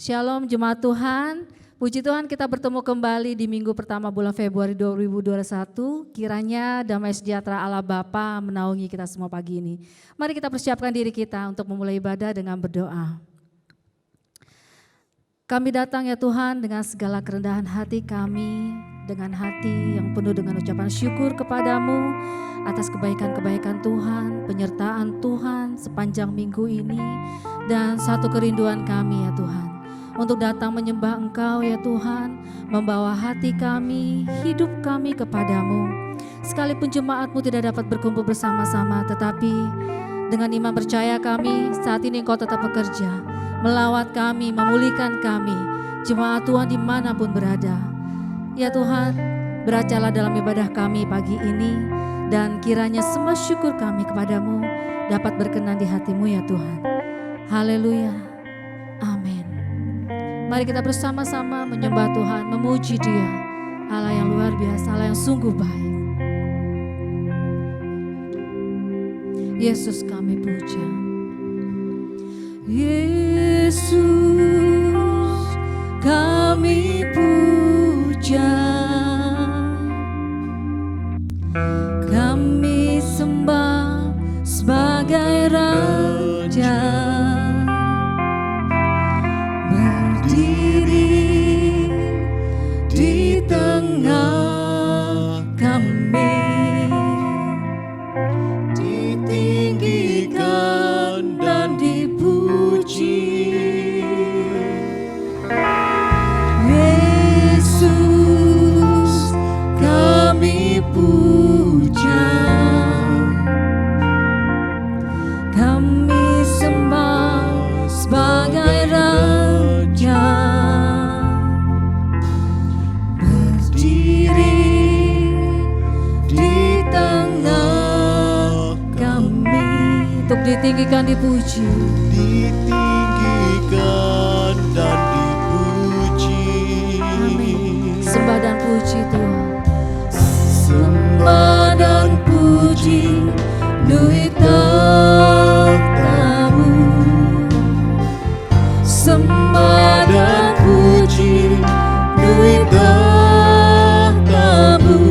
Shalom jemaat Tuhan, puji Tuhan kita bertemu kembali di minggu pertama bulan Februari 2021. Kiranya damai sejahtera Allah Bapa menaungi kita semua pagi ini. Mari kita persiapkan diri kita untuk memulai ibadah dengan berdoa. Kami datang ya Tuhan dengan segala kerendahan hati kami, dengan hati yang penuh dengan ucapan syukur kepadamu atas kebaikan-kebaikan Tuhan, penyertaan Tuhan sepanjang minggu ini, dan satu kerinduan kami ya Tuhan, untuk datang menyembah Engkau ya Tuhan, membawa hati kami, hidup kami kepadamu. Sekalipun jemaat-Mu tidak dapat berkumpul bersama-sama, tetapi dengan iman percaya kami saat ini Engkau tetap bekerja, melawat kami, memulihkan kami, jemaat Tuhan dimanapun berada. Ya Tuhan, beracalah dalam ibadah kami pagi ini, dan kiranya semua syukur kami kepadamu dapat berkenan di hati-Mu ya Tuhan. Haleluya, amin. Mari kita bersama-sama menyembah Tuhan, memuji Dia, Allah yang luar biasa, Allah yang sungguh baik. Yesus kami puja. Yesus kami puja, kami sembah sebagai Raja, berdiri di tengah kami, ditinggikan dan dipuji. Yesus kami puja, kami sembah sebagai Raja, berdiri di tengah kami, untuk ditinggikan dipuji, ditinggikan dan dipuji. amin. Sembah dan puji Tuhan, Sembah dan puji duit tamu, sembah dan puji duit tamu,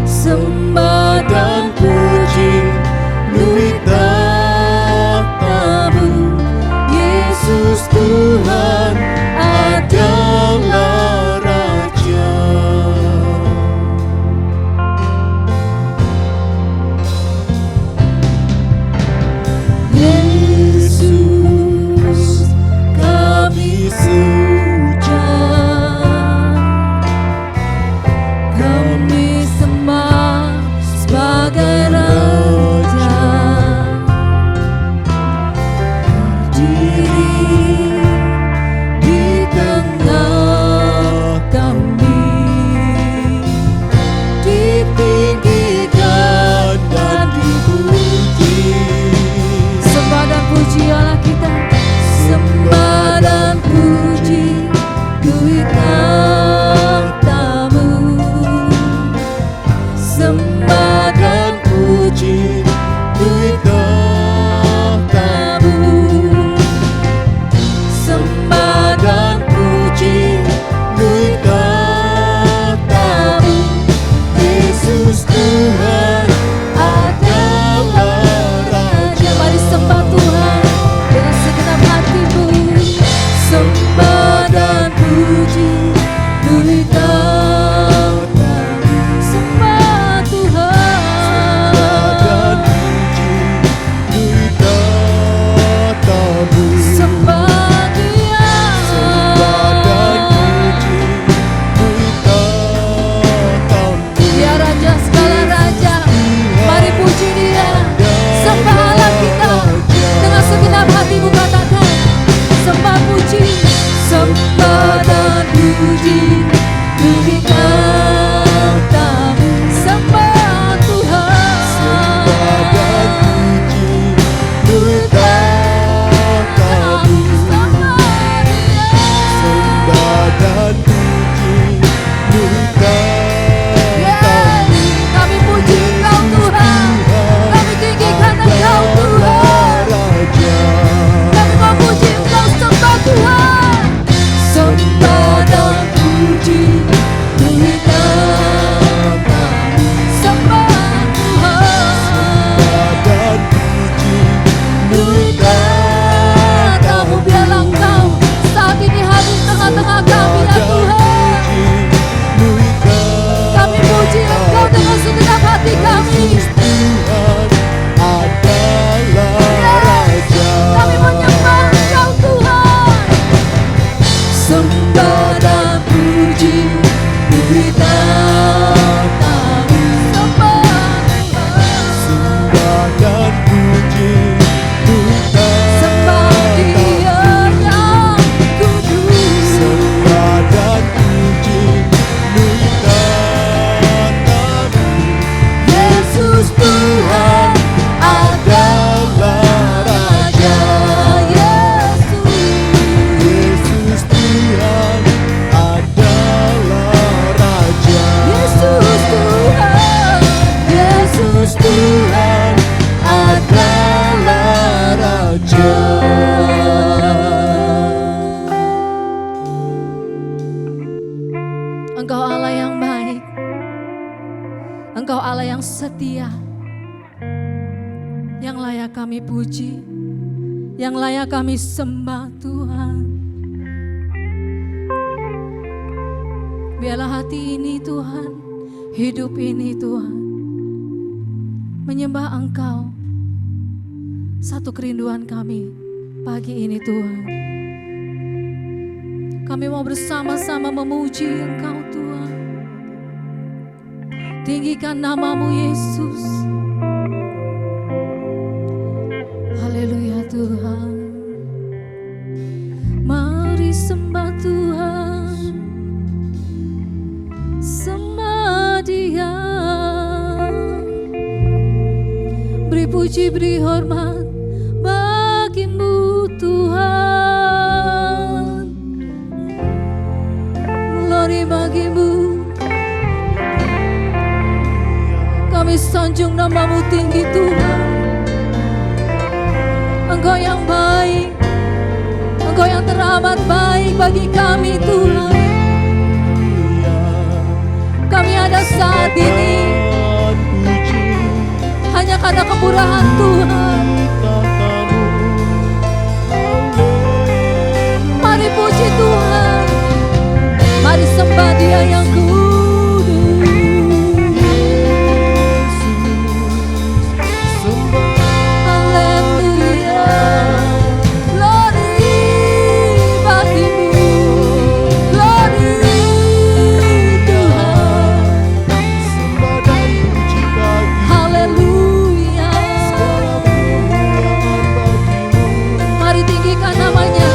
sembah dan puji duit tamu. Yesus Tuhan adalah Raja. Yesus kami puja, kami sembah sebagai Raja, berdiri di tengah kami, ditinggikan dan dipuji. sembah dan puji Allah kita, Sembah dan puji duit tamu, sembah dan puji duit tamu, sembah dan puji duit tamu. Yesus Tuhan adalah Raja. mari sembah Tuhan dengan segenap hatimu. Sembah dan puji duit tamu, Sembah Tuhan, sembah dan puji duit tamu, sembah Dia, sembah dan puji duit tamu. Dia Raja segala raja. Mari puji Dia, sembah Allah kita dengan segenap hatimu, katakan sembah puji, Sembah dan puji duit tamu, sembah Tuhan, sembah dan puji duit tamu, sembah Dia. sembah dan puji duit tamu. Kami puji Engkau Tuhan, kami tinggikan Engkau Tuhan, Raja. kami memuji Engkau, sembah kami puji, yang layak kami sembah Tuhan. Biarlah hati ini Tuhan, hidup ini Tuhan, menyembah Engkau. Satu kerinduan kami pagi ini Tuhan. Kami mau bersama-sama memuji Engkau Tuhan. Tinggikan nama-Mu Yesus. Haleluya Tuhan. Mari sembah Tuhan, sembah Dia. Beri puji, beri hormat bagi-Mu Tuhan. Glory bagi-Mu. Kami sanjung nama-Mu tinggi Tuhan. Engkau yang baik, Engkau yang teramat baik bagi kami Tuhan. Kami ada saat ini hanya karena kemurahan Tuhan. Mari puji Tuhan, mari sembah Dia yang kudus. Haleluya, glory bagi-Mu, glory Tuhan. Haleluya. Mari tinggikan namanya,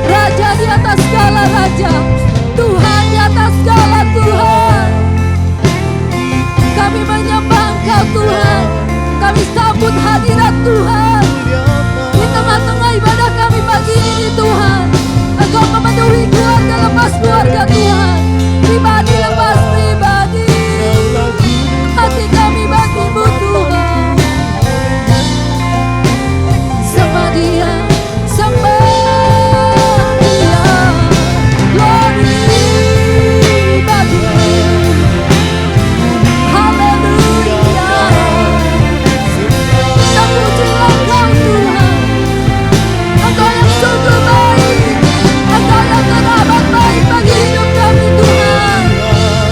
Raja di atas segala raja, Tuhan di atas segala Tuhan. Kami menyembah Engkau Tuhan, kami sambut hadirat Tuhan di tengah-tengah ibadah kami pagi ini Tuhan. Engkau memenuhi keluarga lepas keluarga Tuhan, pribadi lepas pribadi. Hati kami bagi-Mu Tuhan. Sembah Dia, sembah Dia, glory bagi-Mu. Haleluya. Terpujilah Engkau Tuhan, Engkau yang sungguh baik, Engkau yang teramat baik bagi hidup kami Tuhan.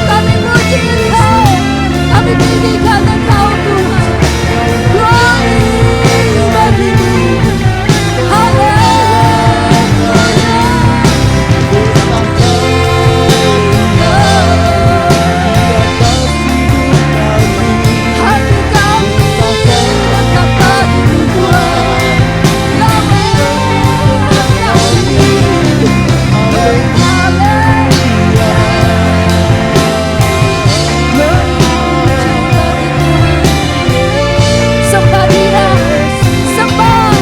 Kami puji Engkau, kami tinggikan Engkau Tuhan. Glory bagi-Mu. Hati kami tetap bagi-Mu Tuhan. Sembah Dia, sembah.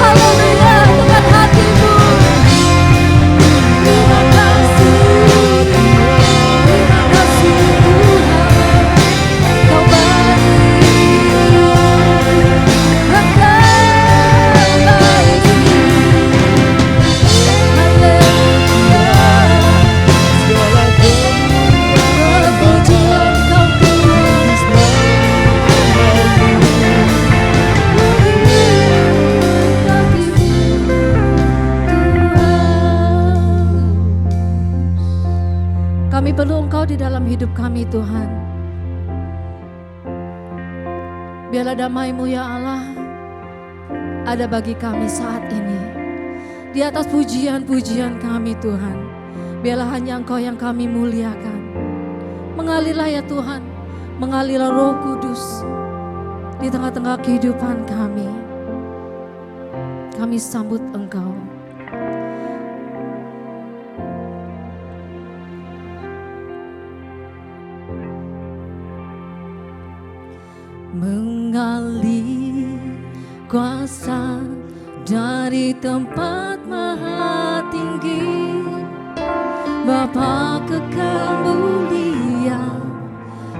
Haleluya dengan hatimu. Terima kasih, terima kasih Tuhan. Kau baik, Engkau baik. Haleluya, pujian Kau Tuhan. Kami perlu Engkau di dalam hidup kami Tuhan. Biarlah damai-Mu ya Allah ada bagi kami saat ini. Di atas pujian-pujian kami Tuhan, biarlah hanya Engkau yang kami muliakan. Mengalirlah ya Tuhan, mengalirlah Roh Kudus di tengah-tengah kehidupan kami. Kami sambut Engkau. Mengalir kuasa dari tempat maha tinggi, Bapa kekal mulia,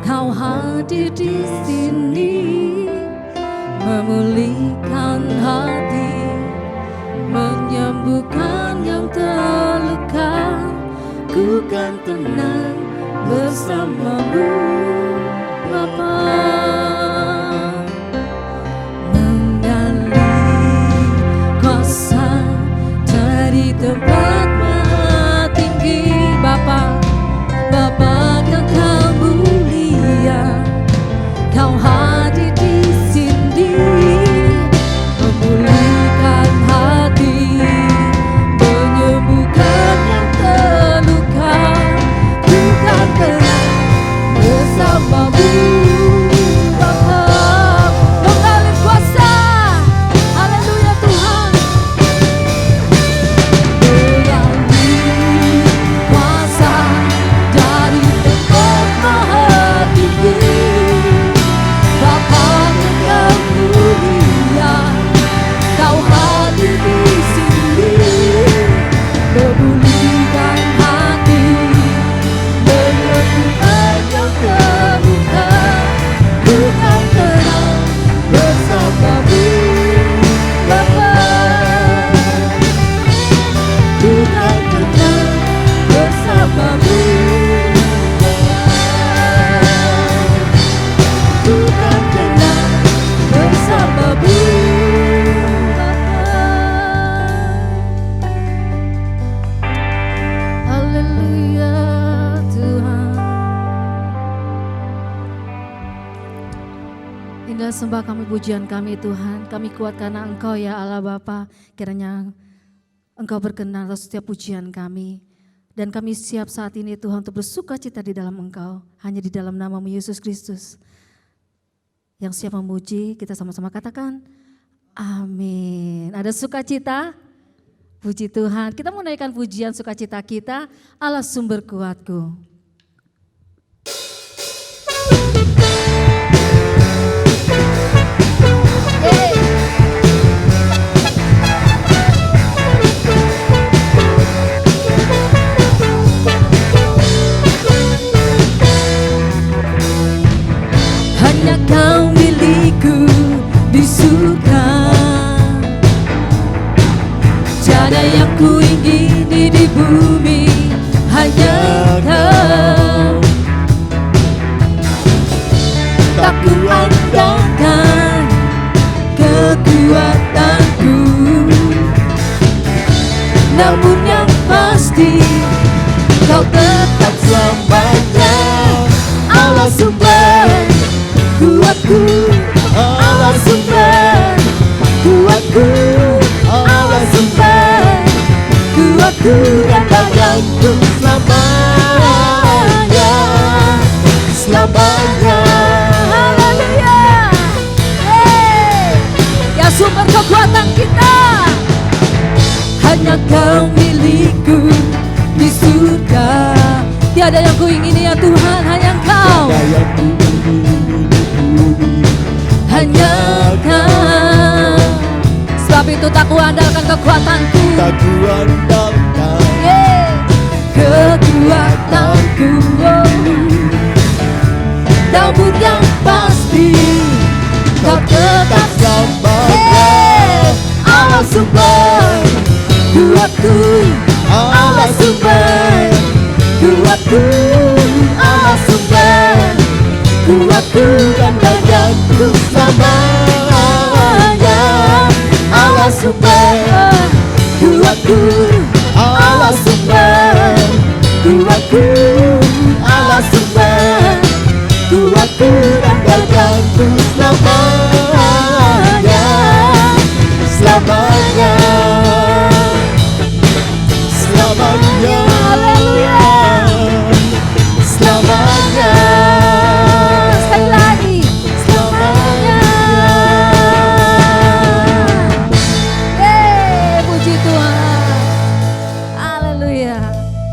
Kau hadir di sini, memulihkan hati, menyembuhkan yang terluka. Ku kan tenang bersama-Mu Bapa. tempat maha tinggi. Bapa, Bapa Kau mulia, Kau hadir di sini, memulihkan hati, menyembuhkan yang terluka. Ku kan tenang bersamamu, Bapa. Mengalir kuasa, haleluya Tuhan. Mengalir kuasa dari tempat maha tinggi. Bapa Kau mulia, Kau hadir di sini, memulihkan hati, menyembuhkan yang terluka. Bukan tenang bersamamu, Bapa. Bukan tenang bersamamu, bukan tenang bersamamu, Bapa. Haleluya Tuhan. Indah sembah kami, pujian kami Tuhan. Kami kuat karena Engkau ya Allah Bapa. Kiranya Engkau berkenan atas setiap pujian kami. Dan kami siap saat ini Tuhan untuk bersuka cita di dalam Engkau. Hanya di dalam nama-Mu Yesus Kristus. Yang siap memuji, kita sama-sama katakan amin. Ada sukacita? Puji Tuhan. Kita mau naikkan pujian sukacita kita, Allah sumber kuatku. Hanya Kau milikku di surga, tiada yang ku ingini di bumi, hanya Kau. Tak ku andalkan kekuatanku, namun yang pasti Kau tetap selamanya Allah sumber kuatku, Allah sumber kuatku, Allah sumber kuatku dan badanku selamanya, selamanya. Haleluya. Ya sumber kekuatan kita, hanya Kau milikku di surga. Tiada yang ku ingini ya Tuhan, hanya Kau. Hanya Kau. Sebab itu tak ku andalkan kekuatanku, Tak ku andalkan kekuatanku, namun yang pasti Kau tetap selamanya Allah sumber kuatku, Allah sumber kuatku, Allah sumber kuatku dan badanku selamanya, Allah sumber kuatku, Allah sumber kuatku, Allah sumber kuatku dan badanku selamanya, selamanya, selamanya. Haleluya. Selamanya. Sekali lagi. Selamanya. Puji Tuhan. Haleluya.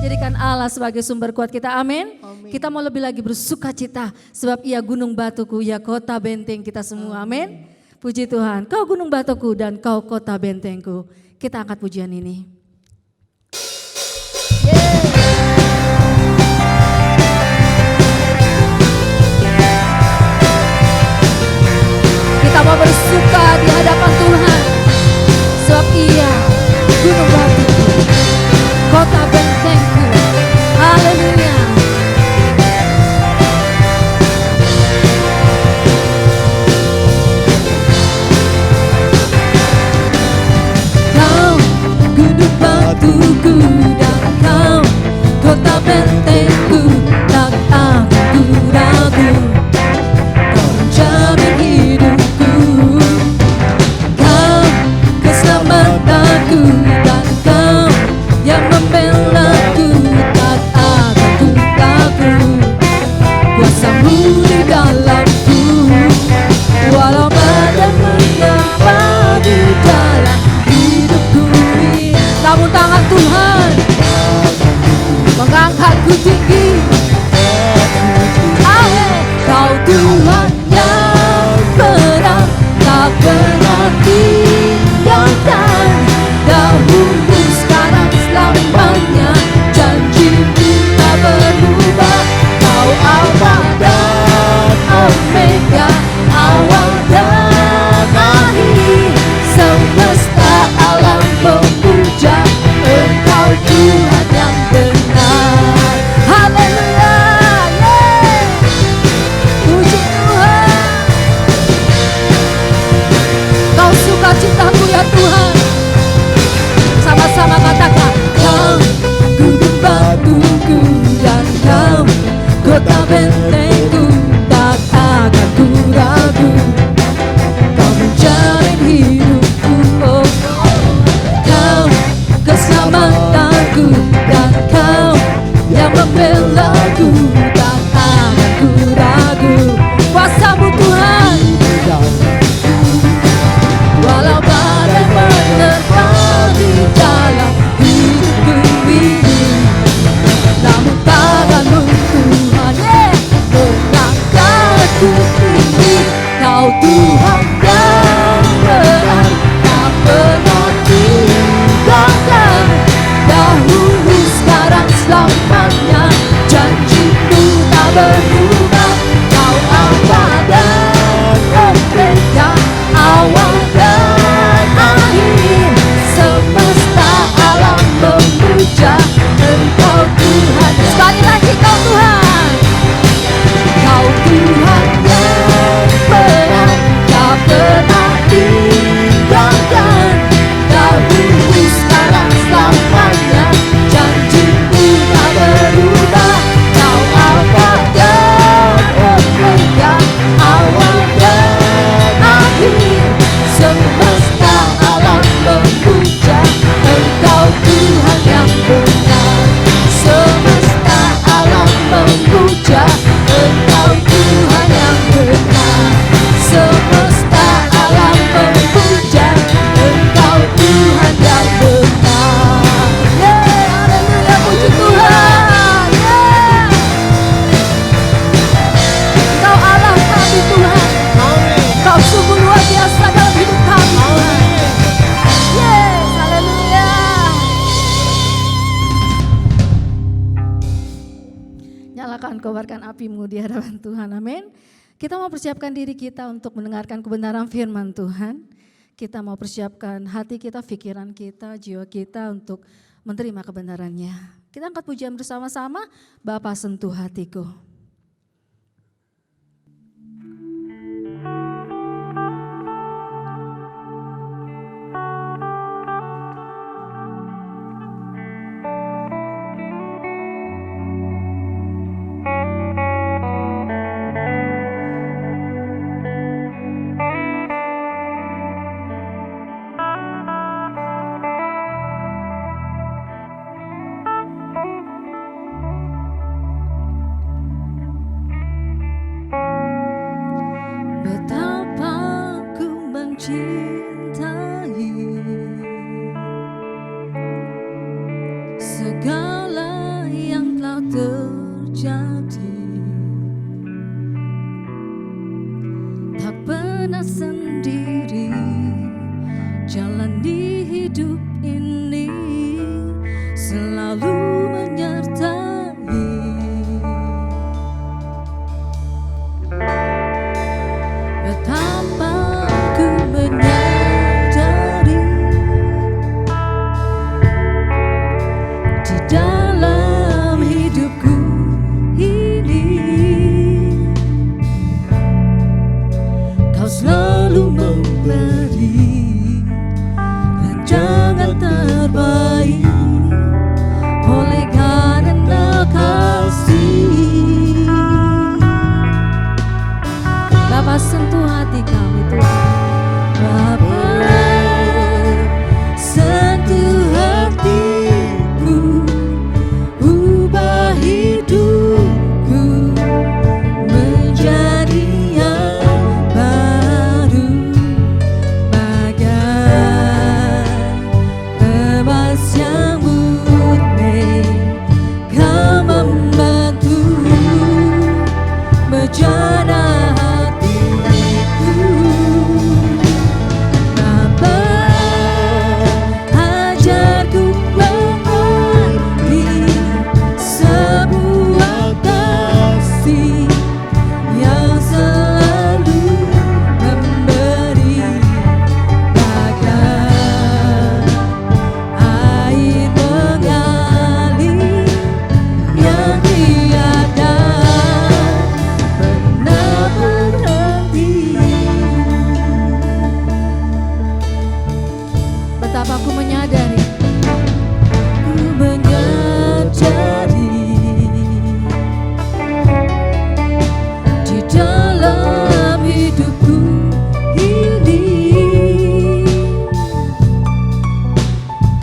Jadikan Allah sebagai sumber kuat kita. Amin. Kita mau lebih lagi bersuka cita sebab Ia gunung batuku, ya kota benteng kita semua. Amin. Puji Tuhan. Kau gunung batuku dan Kau kota bentengku. Kita angkat pujian ini. Kita mau bersuka di hadapan Tuhan sebab Ia gunung batuku, kota bentengku. Haleluya. Kau gunung batuku, batuku dan kau kota bentengku, tak akan ku ragu. Kau menjamin hidupku, kau keselamatanku, dan kau yang membelaku, tak akan ku ragu. Kuasamu di dalamku, walau badai menyapa di dalam hidupku ini. Namun tangan Tuhan mengangkatku tinggi. Kau Tuhan yang benar, tak pernah tinggalkan. Dahulu, sekarang, selamanya, janji-Mu tak berubah. Kau Alfa dan Omega, awal dan akhir. Semesta alam memuja Engkau Tuhan yang benar. Haleluya, yeah. Puji Tuhan. Kau suka cintaku ya Tuhan. Sama-sama katakan, kau gunung batuku dan kau kota bentengku, tak akan ku ragu. Kau menjamin hidupku, oh. Kau keselamatanku, dan kau yang membelaku, tak akan ku ragu. Kuasa-Mu Tuhan, walau badai menerpa di dalam hidupku ini, namun tangan-Mu Tuhan, yeah, mengangkatku tinggi. Kau Tuhan yang benar, tak pernah tinggalkan. Dahulu, sekarang, selamanya, janji-Mu tak berubah. Kau Alfa dan Omega, awal dan akhir. Semesta alam memuja Engkau Tuhan. Sekali lagi, Kau Tuhan. Kau Tuhan yang benar, tak pernah tinggalkan. Dahulu, sekarang, selamanya, janji-Mu tak berubah. Kau Alfa dan Omega, awal dan akhir. Semesta alam memuja Engkau Tuhan yang benar. Semesta alam memuja Engkau Tuhan yang benar. Semesta alam memuja Engkau Tuhan yang benar. Yeah, haleluya, puji Tuhan. Yeah. Kau Allah kami Tuhan. Kau sungguh luar biasa dalam hidup kami Tuhan. Yes, haleluya. Nyalakan, kobarkan api-Mu di hadapan Tuhan, amin. Kita mau persiapkan diri kita untuk mendengarkan kebenaran firman Tuhan. Kita mau persiapkan hati kita, pikiran kita, jiwa kita untuk menerima kebenarannya. Kita angkat pujian bersama-sama, Bapa sentuh hatiku. Di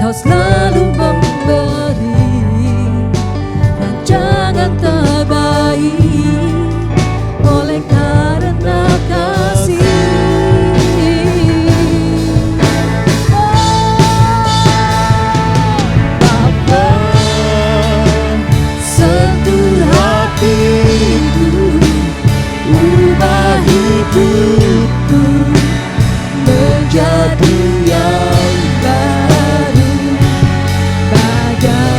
Kau selalu memberi rancangan terbaik oleh karena kasih. Bapa, sentuh hatiku, ubah hidupku menjadi yang baru, bagai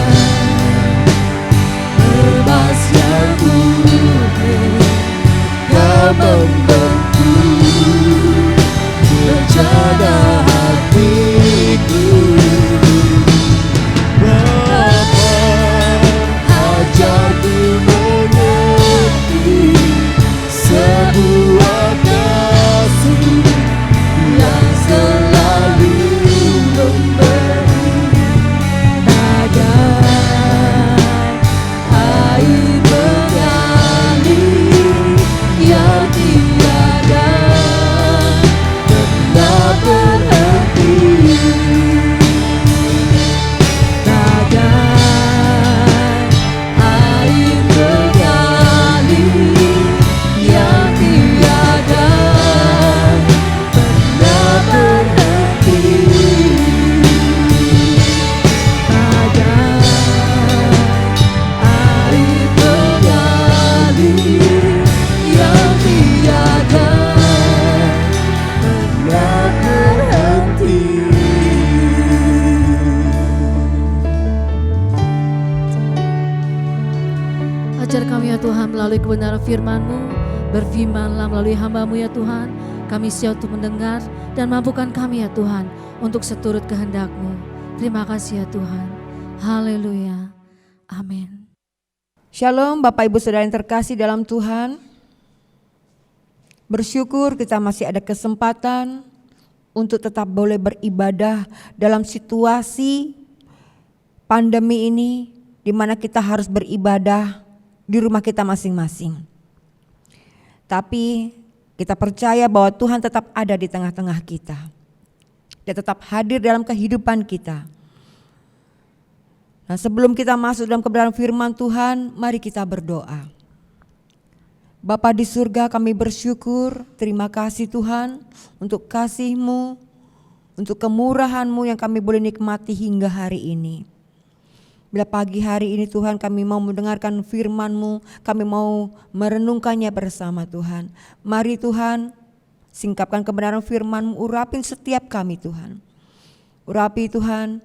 emas yang murni. Kau membentuk rencana hatiku. Bapa, ajarku mengerti sebuah kasih yang selalu memberi, bagai air mengalir yang tiada pernah berhenti, bagai air mengalir yang tiada pernah berhenti, bagai air mengalir yang tiada pernah berhenti. Ajar kami ya Tuhan melalui kebenaran firman-Mu, berfirmanlah melalui hamba-Mu ya Tuhan. Kami siap untuk mendengar dan mampukan kami ya Tuhan untuk seturut kehendak-Mu. Terima kasih ya Tuhan. Haleluya. Amin. Shalom Bapak Ibu Saudara yang terkasih dalam Tuhan. Bersyukur kita masih ada kesempatan untuk tetap boleh beribadah dalam situasi pandemi ini, di mana kita harus beribadah di rumah kita masing-masing. Tapi kita percaya bahwa Tuhan tetap ada di tengah-tengah kita. Dia tetap hadir dalam kehidupan kita. Nah, sebelum kita masuk dalam kebenaran firman Tuhan, mari kita berdoa. Bapa di surga, kami bersyukur, terima kasih Tuhan untuk kasih-Mu, untuk kemurahan-Mu yang kami boleh nikmati hingga hari ini. Bila pagi hari ini Tuhan kami mau mendengarkan firman-Mu, kami mau merenungkannya bersama Tuhan. Mari Tuhan, singkapkan kebenaran firman-Mu, urapin setiap kami Tuhan. Urapi Tuhan,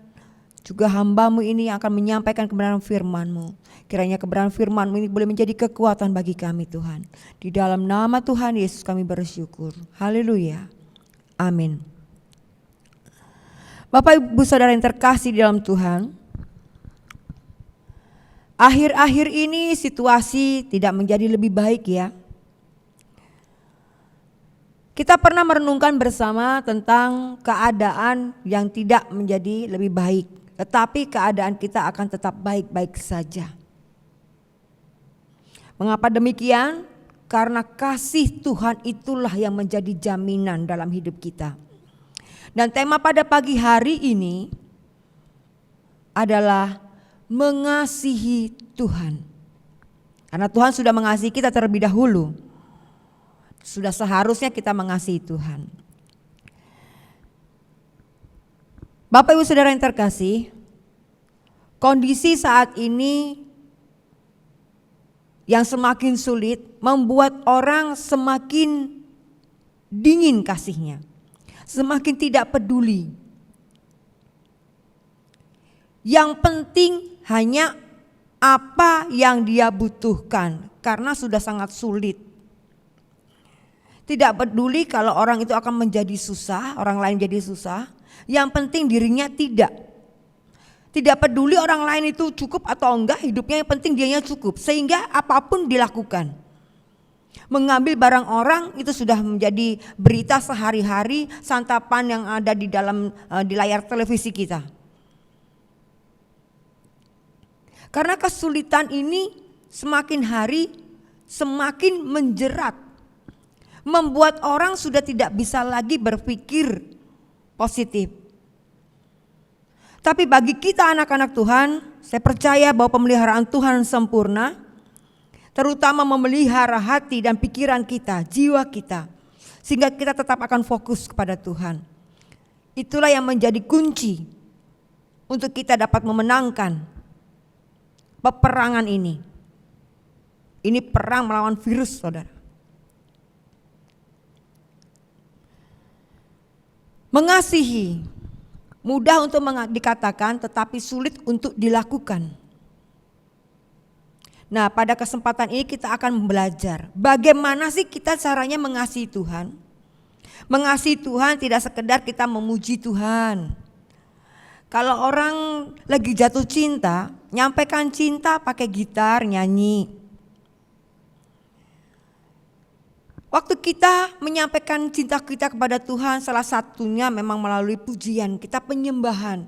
juga hamba-Mu ini yang akan menyampaikan kebenaran firman-Mu. Kiranya kebenaran firman-Mu ini boleh menjadi kekuatan bagi kami Tuhan. Di dalam nama Tuhan Yesus kami bersyukur. Haleluya. Amin. Bapak Ibu Saudara yang terkasih di dalam Tuhan, akhir-akhir ini situasi tidak menjadi lebih baik ya. Kita pernah merenungkan bersama tentang keadaan yang tidak menjadi lebih baik, tetapi keadaan kita akan tetap baik-baik saja. Mengapa demikian? Karena kasih Tuhan itulah yang menjadi jaminan dalam hidup kita. Dan tema pada pagi hari ini adalah mengasihi Tuhan. Karena Tuhan sudah mengasihi kita terlebih dahulu. Sudah seharusnya kita mengasihi Tuhan. Bapak Ibu Saudara yang terkasih, kondisi saat ini yang semakin sulit membuat orang semakin dingin kasihnya. Semakin tidak peduli. Yang penting hanya apa yang dia butuhkan karena sudah sangat sulit. Tidak peduli kalau orang itu akan menjadi susah, orang lain jadi susah. Yang penting dirinya tidak. Tidak peduli orang lain itu cukup atau enggak, hidupnya yang penting dianya cukup. Sehingga apapun dilakukan. Mengambil barang orang itu sudah menjadi berita sehari-hari, santapan yang ada di dalam di layar televisi kita. Karena kesulitan ini semakin hari semakin menjerat. Membuat orang sudah tidak bisa lagi berpikir positif. Tapi bagi kita anak-anak Tuhan, saya percaya bahwa pemeliharaan Tuhan sempurna, terutama memelihara hati dan pikiran kita, jiwa kita, sehingga kita tetap akan fokus kepada Tuhan. Itulah yang menjadi kunci untuk kita dapat memenangkan peperangan ini. Ini perang melawan virus, saudara. Mengasihi mudah untuk dikatakan, tetapi sulit untuk dilakukan. Nah, pada kesempatan ini kita akan belajar bagaimana sih kita caranya mengasihi Tuhan. Mengasihi Tuhan tidak sekedar kita memuji Tuhan. Kalau orang lagi jatuh cinta, nyampaikan cinta pakai gitar, nyanyi. Waktu kita menyampaikan cinta kita kepada Tuhan, salah satunya memang melalui pujian, kita penyembahan,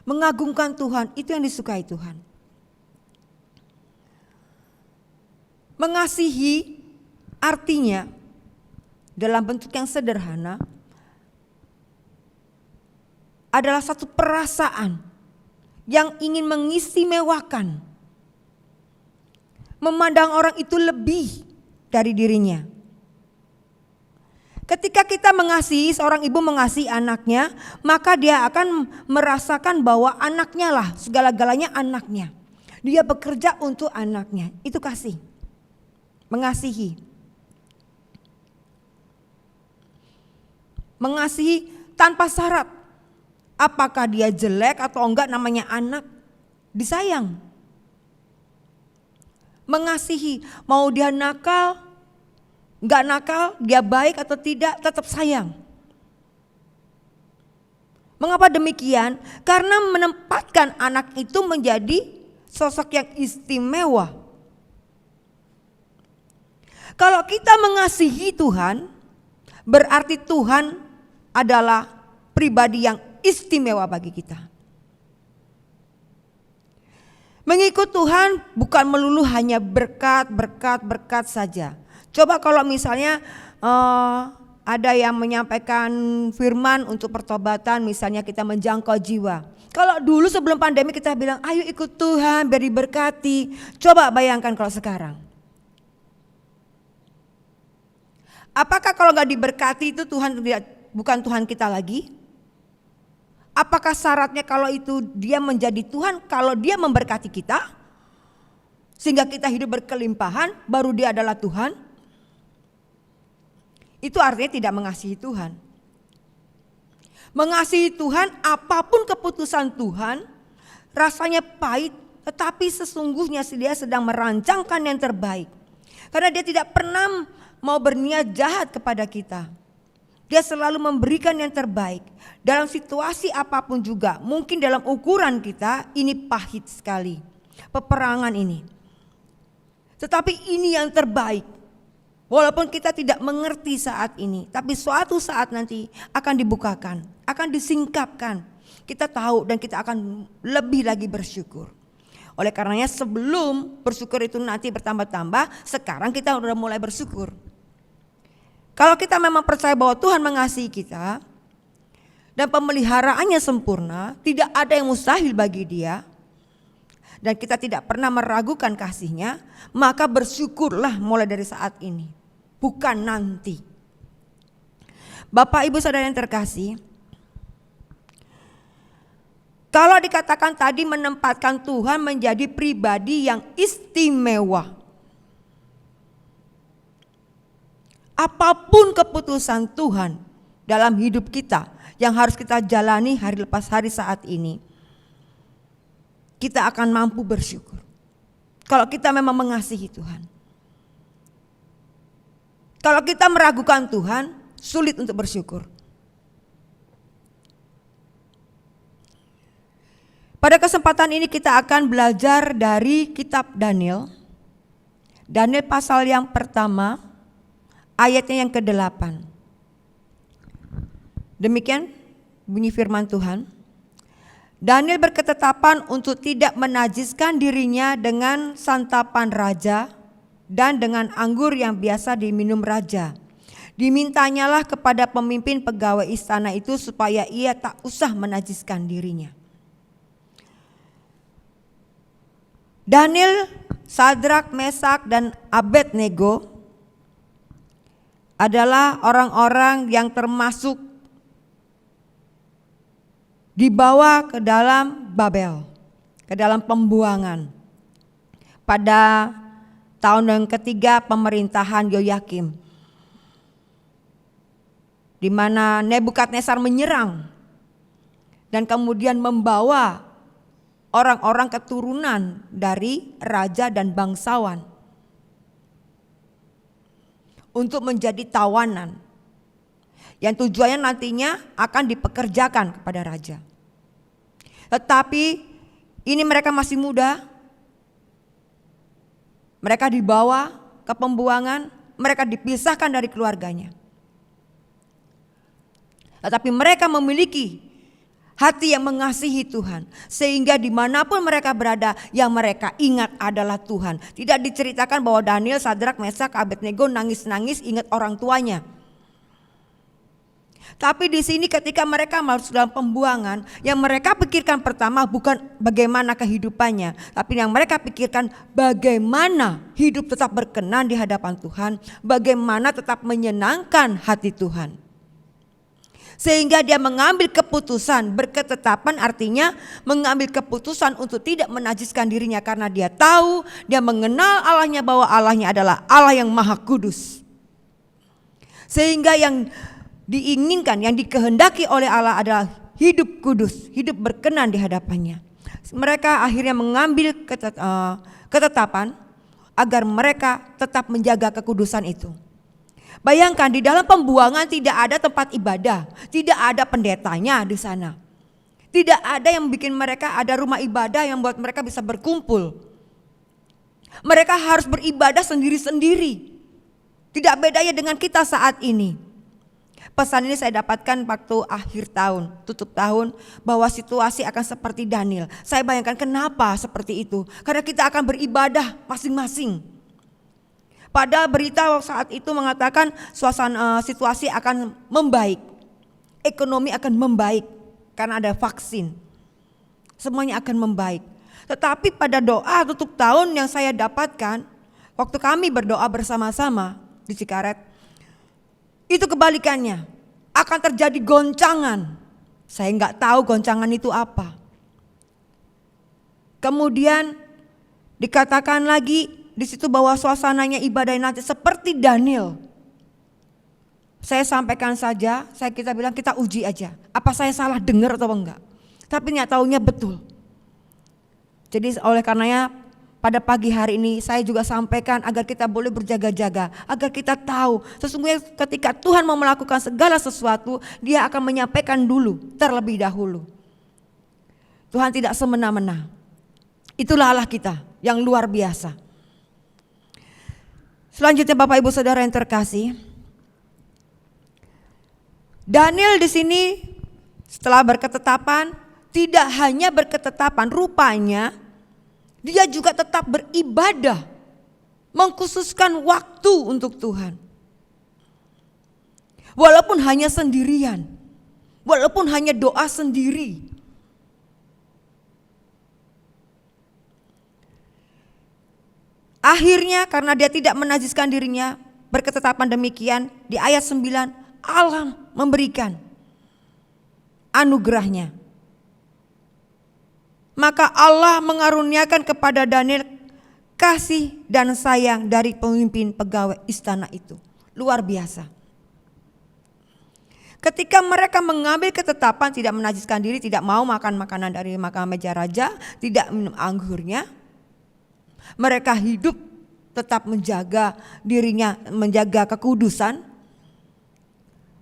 mengagungkan Tuhan, itu yang disukai Tuhan. Mengasihi artinya dalam bentuk yang sederhana adalah satu perasaan yang ingin mengistimewakan, memandang orang itu lebih dari dirinya. Ketika kita mengasihi, seorang ibu mengasihi anaknya, maka dia akan merasakan bahwa anaknya lah, segala-galanya anaknya. Dia bekerja untuk anaknya, itu kasih. Mengasihi. Mengasihi tanpa syarat. Apakah dia jelek atau enggak, namanya anak, disayang. Mengasihi, mau dia nakal, enggak nakal, dia baik atau tidak, tetap sayang. Mengapa demikian? Karena menempatkan anak itu menjadi sosok yang istimewa. Kalau kita mengasihi Tuhan, berarti Tuhan adalah pribadi yang istimewa bagi kita. Mengikut Tuhan bukan melulu hanya berkat saja. Coba kalau misalnya ada yang menyampaikan firman untuk pertobatan, misalnya kita menjangkau jiwa. Kalau dulu sebelum pandemi kita bilang ayo ikut Tuhan biar diberkati. Coba bayangkan kalau sekarang. Apakah kalau gak diberkati itu Tuhan bukan Tuhan kita lagi? Apakah syaratnya kalau itu dia menjadi Tuhan kalau dia memberkati kita? Sehingga kita hidup berkelimpahan baru dia adalah Tuhan? Itu artinya tidak mengasihi Tuhan. Mengasihi Tuhan, apapun keputusan Tuhan, rasanya pahit, tetapi sesungguhnya dia sedang merancangkan yang terbaik. Karena dia tidak pernah mau berniat jahat kepada kita. Dia selalu memberikan yang terbaik. Dalam situasi apapun juga, mungkin dalam ukuran kita ini pahit sekali. Peperangan ini. Tetapi ini yang terbaik. Walaupun kita tidak mengerti saat ini, tapi suatu saat nanti akan dibukakan, akan disingkapkan. Kita tahu dan kita akan lebih lagi bersyukur. Oleh karenanya sebelum bersyukur itu nanti bertambah-tambah, sekarang kita sudah mulai bersyukur. Kalau kita memang percaya bahwa Tuhan mengasihi kita dan pemeliharaannya sempurna, tidak ada yang mustahil bagi Dia, dan kita tidak pernah meragukan kasih-Nya, maka bersyukurlah mulai dari saat ini, bukan nanti. Bapak Ibu Saudara yang terkasih, kalau dikatakan tadi menempatkan Tuhan menjadi pribadi yang istimewa, apapun keputusan Tuhan dalam hidup kita yang harus kita jalani hari lepas hari saat ini, kita akan mampu bersyukur. Kalau kita memang mengasihi Tuhan. Kalau kita meragukan Tuhan, sulit untuk bersyukur. Pada kesempatan ini kita akan belajar dari kitab Daniel. Daniel pasal yang pertama, ayatnya yang ke-8. Demikian bunyi firman Tuhan. Daniel berketetapan untuk tidak menajiskan dirinya dengan santapan raja dan dengan anggur yang biasa diminum raja. Dimintanyalah kepada pemimpin pegawai istana itu supaya ia tak usah menajiskan dirinya. Daniel, Sadrak, Mesak, dan Abednego adalah orang-orang yang termasuk dibawa ke dalam Babel, ke dalam pembuangan pada tahun yang ketiga pemerintahan Yoyakim, di mana Nebukadnezar menyerang dan kemudian membawa orang-orang keturunan dari raja dan bangsawan untuk menjadi tawanan yang tujuannya nantinya akan dipekerjakan kepada raja. Tetapi ini mereka masih muda, mereka dibawa ke pembuangan, mereka dipisahkan dari keluarganya. Tetapi mereka memiliki hati yang mengasihi Tuhan, sehingga dimanapun mereka berada, yang mereka ingat adalah Tuhan. Tidak diceritakan bahwa Daniel, Sadrak, Mesak, Abednego nangis-nangis ingat orang tuanya. Tapi di sini ketika mereka masuk dalam pembuangan, yang mereka pikirkan pertama bukan bagaimana kehidupannya, tapi yang mereka pikirkan bagaimana hidup tetap berkenan di hadapan Tuhan, bagaimana tetap menyenangkan hati Tuhan. Sehingga dia mengambil keputusan, berketetapan artinya mengambil keputusan untuk tidak menajiskan dirinya, karena dia tahu, dia mengenal Allahnya, bahwa Allahnya adalah Allah yang maha kudus. Sehingga yang diinginkan, yang dikehendaki oleh Allah adalah hidup kudus, hidup berkenan di hadapannya. Mereka akhirnya mengambil ketetapan agar mereka tetap menjaga kekudusan itu. Bayangkan di dalam pembuangan tidak ada tempat ibadah, tidak ada pendetanya di sana. Tidak ada yang bikin mereka ada rumah ibadah yang buat mereka bisa berkumpul. Mereka harus beribadah sendiri-sendiri. Tidak bedanya dengan kita saat ini. Pesan ini saya dapatkan waktu akhir tahun, tutup tahun, bahwa situasi akan seperti Daniel. Saya bayangkan kenapa seperti itu. Karena kita akan beribadah masing-masing. Pada berita saat itu mengatakan suasana situasi akan membaik, ekonomi akan membaik karena ada vaksin, semuanya akan membaik. Tetapi pada doa tutup tahun yang saya dapatkan, waktu kami berdoa bersama-sama di Cikaret, itu kebalikannya, akan terjadi goncangan. Saya nggak tahu goncangan itu apa. Kemudian dikatakan lagi di situ bahwa suasananya ibadah nanti seperti Daniel. Saya sampaikan saja, kita bilang kita uji aja. Apa saya salah dengar atau enggak? Tapi nggak taunya betul. Jadi oleh karenanya pada pagi hari ini saya juga sampaikan agar kita boleh berjaga-jaga, agar kita tahu sesungguhnya ketika Tuhan mau melakukan segala sesuatu, Dia akan menyampaikan dulu, terlebih dahulu. Tuhan tidak semena-mena. Itulah Allah kita yang luar biasa. Selanjutnya Bapak Ibu Saudara yang terkasih, Daniel di sini setelah berketetapan, tidak hanya berketetapan, rupanya dia juga tetap beribadah, mengkhususkan waktu untuk Tuhan. Walaupun hanya sendirian, walaupun hanya doa sendiri. Akhirnya karena dia tidak menajiskan dirinya, berketetapan demikian, di ayat 9 Allah memberikan anugerahnya. Maka Allah mengaruniakan kepada Daniel kasih dan sayang dari pemimpin pegawai istana itu. Luar biasa. Ketika mereka mengambil ketetapan tidak menajiskan diri, tidak mau makan makanan dari makan meja raja, tidak minum anggurnya, mereka hidup tetap menjaga dirinya, menjaga kekudusan,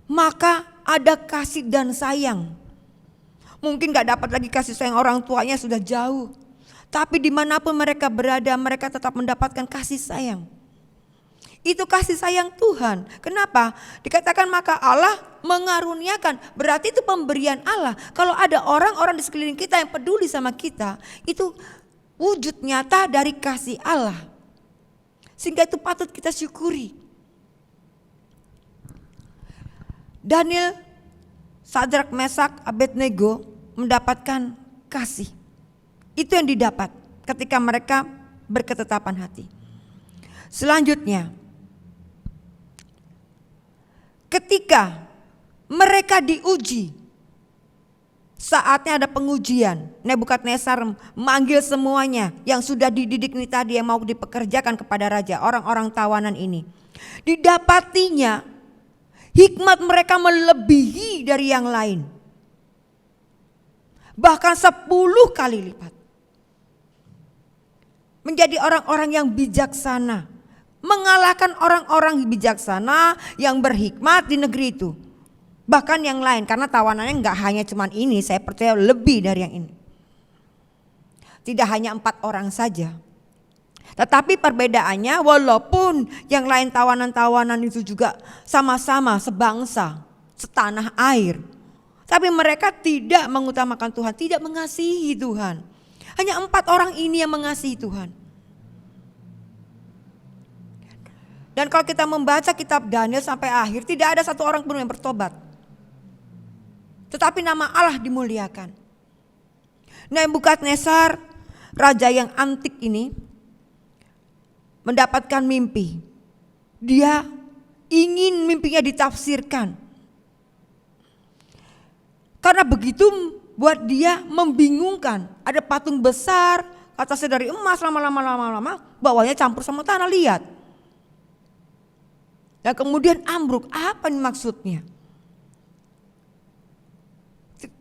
maka ada kasih dan sayang. Mungkin gak dapat lagi kasih sayang orang tuanya, sudah jauh. Tapi dimanapun mereka berada, mereka tetap mendapatkan kasih sayang. Itu kasih sayang Tuhan. Kenapa? Dikatakan maka Allah mengaruniakan, berarti itu pemberian Allah. Kalau ada orang-orang di sekeliling kita yang peduli sama kita, itu wujud nyata dari kasih Allah. Sehingga itu patut kita syukuri. Daniel, Sadrak, Mesak, Abednego mendapatkan kasih. Itu yang didapat ketika mereka berketetapan hati. Selanjutnya, ketika mereka diuji, saatnya ada pengujian. Nebukadnezar manggil semuanya yang sudah dididik ini tadi, yang mau dipekerjakan kepada raja, orang-orang tawanan ini. Didapatinya hikmat mereka melebihi dari yang lain, bahkan 10 kali lipat. Menjadi orang-orang yang bijaksana, mengalahkan orang-orang bijaksana yang berhikmat di negeri itu. Bahkan yang lain, karena tawanannya enggak hanya cuman ini, saya percaya lebih dari yang ini. Tidak hanya 4 orang saja. Tetapi perbedaannya, walaupun yang lain tawanan-tawanan itu juga sama-sama sebangsa, setanah air, tapi mereka tidak mengutamakan Tuhan, tidak mengasihi Tuhan. Hanya 4 orang ini yang mengasihi Tuhan. Dan kalau kita membaca kitab Daniel sampai akhir, tidak ada satu orang pun yang bertobat. Tetapi nama Allah dimuliakan. Nebukadnezar, raja yang antik ini, mendapatkan mimpi. Dia ingin mimpinya ditafsirkan. Karena begitu buat dia membingungkan. Ada patung besar, atasnya dari emas, lama-lama bawahnya campur sama tanah, lihat. Dan kemudian ambruk, apa nih maksudnya?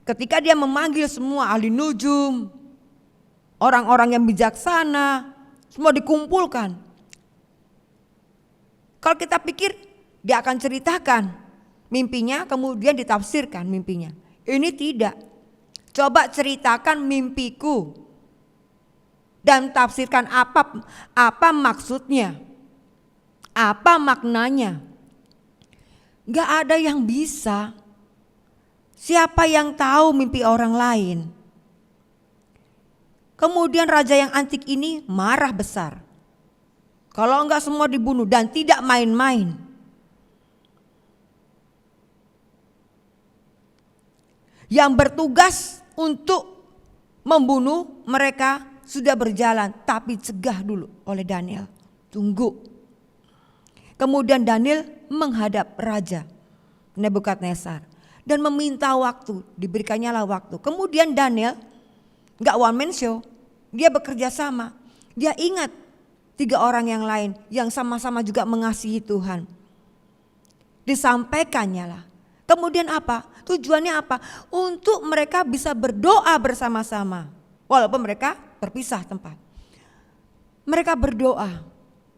Ketika dia memanggil semua ahli nujum, orang-orang yang bijaksana, semua dikumpulkan. Kalau kita pikir dia akan ceritakan mimpinya, kemudian ditafsirkan mimpinya. Ini tidak. Coba ceritakan mimpiku dan tafsirkan apa maksudnya, apa maknanya. Gak ada yang bisa. Siapa yang tahu mimpi orang lain? Kemudian raja yang antik ini marah besar. Kalau enggak semua dibunuh, dan tidak main-main. Yang bertugas untuk membunuh mereka sudah berjalan, tapi cegah dulu oleh Daniel. Tunggu. Kemudian Daniel menghadap raja Nebukadnezar dan meminta waktu, diberikannya lah waktu. Kemudian Daniel gak one man show, dia bekerja sama. Dia ingat 3 orang yang lain yang sama-sama juga mengasihi Tuhan. Disampaikannya lah. Kemudian apa? Tujuannya apa? Untuk mereka bisa berdoa bersama-sama. Walaupun mereka berpisah tempat. Mereka berdoa.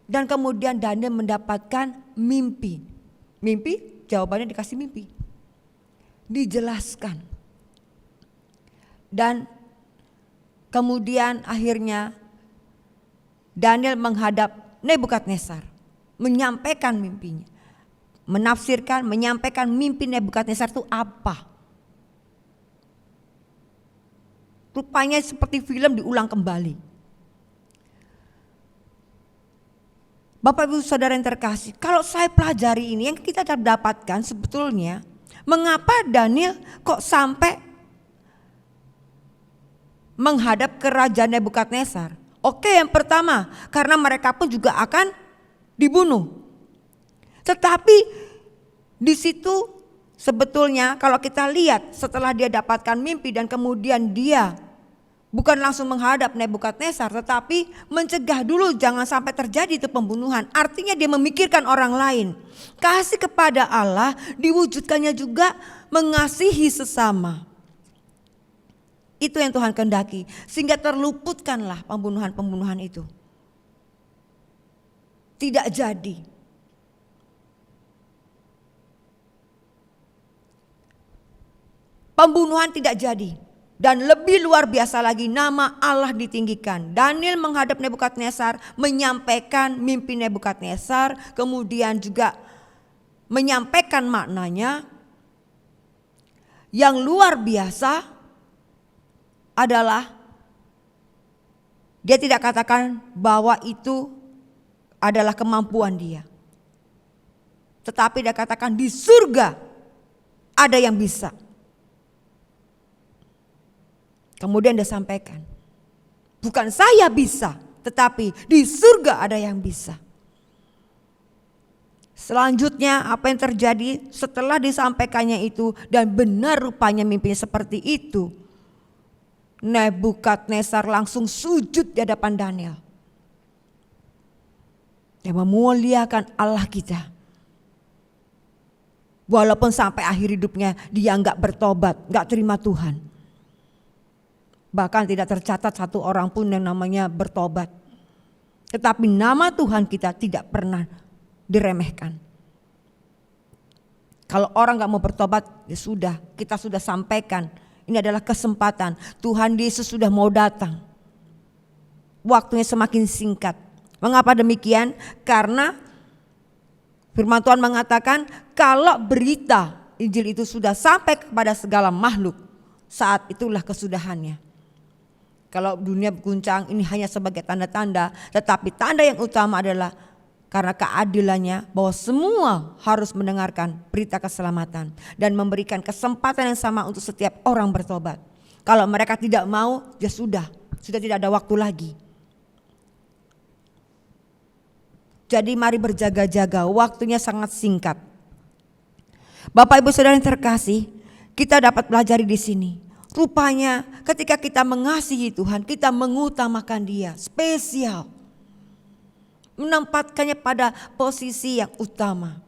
Dan kemudian Daniel mendapatkan mimpi. Mimpi? Jawabannya dikasih mimpi. Dijelaskan. Dan kemudian akhirnya Daniel menghadap Nebukadnezar. Menyampaikan mimpinya. Menafsirkan, menyampaikan mimpi Nebukadnezar itu apa. Rupanya seperti film diulang kembali. Bapak Ibu Saudara yang terkasih, kalau saya pelajari ini, yang kita dapatkan sebetulnya, mengapa Daniel kok sampai menghadap ke Raja Nebukadnezar? Oke, yang pertama, karena mereka pun juga akan dibunuh. Tetapi di situ sebetulnya kalau kita lihat setelah dia dapatkan mimpi dan kemudian dia bukan langsung menghadap Nebukadnezar, tetapi mencegah dulu jangan sampai terjadi itu pembunuhan. Artinya dia memikirkan orang lain. Kasih kepada Allah diwujudkannya juga mengasihi sesama. Itu yang Tuhan kehendaki, sehingga terluputkanlah pembunuhan-pembunuhan itu. Tidak jadi. Pembunuhan tidak jadi. Dan lebih luar biasa lagi, nama Allah ditinggikan. Daniel menghadap Nebukadnezar, menyampaikan mimpi Nebukadnezar, kemudian juga menyampaikan maknanya. Yang luar biasa adalah dia tidak katakan bahwa itu adalah kemampuan dia. Tetapi dia katakan di surga ada yang bisa. Kemudian dia sampaikan, bukan saya bisa, tetapi di surga ada yang bisa. Selanjutnya apa yang terjadi setelah disampaikannya itu dan benar rupanya mimpinya seperti itu. Nebukadnezar langsung sujud di hadapan Daniel. Dia memuliakan Allah kita. Walaupun sampai akhir hidupnya dia enggak bertobat, enggak terima Tuhan. Bahkan tidak tercatat satu orang pun yang namanya bertobat. Tetapi nama Tuhan kita tidak pernah diremehkan. Kalau orang gak mau bertobat, ya sudah, kita sudah sampaikan. Ini adalah kesempatan. Tuhan Yesus sudah mau datang. Waktunya semakin singkat. Mengapa demikian? Karena firman Tuhan mengatakan kalau berita Injil itu sudah sampai kepada segala makhluk, saat itulah kesudahannya. Kalau dunia berguncang ini hanya sebagai tanda-tanda, tetapi tanda yang utama adalah karena keadilannya bahwa semua harus mendengarkan berita keselamatan dan memberikan kesempatan yang sama untuk setiap orang bertobat. Kalau mereka tidak mau, ya sudah tidak ada waktu lagi. Jadi mari berjaga-jaga, waktunya sangat singkat. Bapak Ibu Saudara yang terkasih, kita dapat pelajari di sini. Rupanya ketika kita mengasihi Tuhan, kita mengutamakan Dia spesial. Menempatkannya pada posisi yang utama.